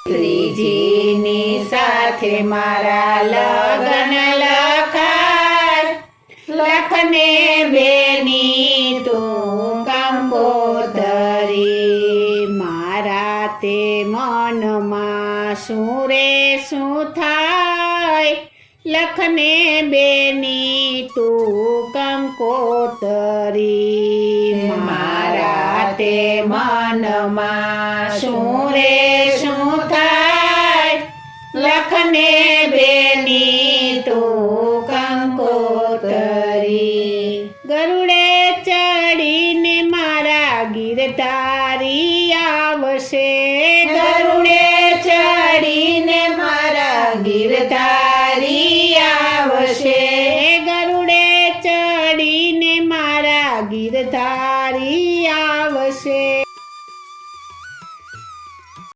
શ્રીજીની સાથે મારા લગન લખાય, લખને બેની તું કંકોતરી. મારા તે મનમાં શું રે શું થાય, લખને બેની તું કંકોતરી. મારા તે મનમાં શું રે શું થાય, લખને બેની તું કંકોતરી. ગરુડે ચડીને મારા ગિરધારી આવશે, ગરુડે ચડીને મારા ગિરધારી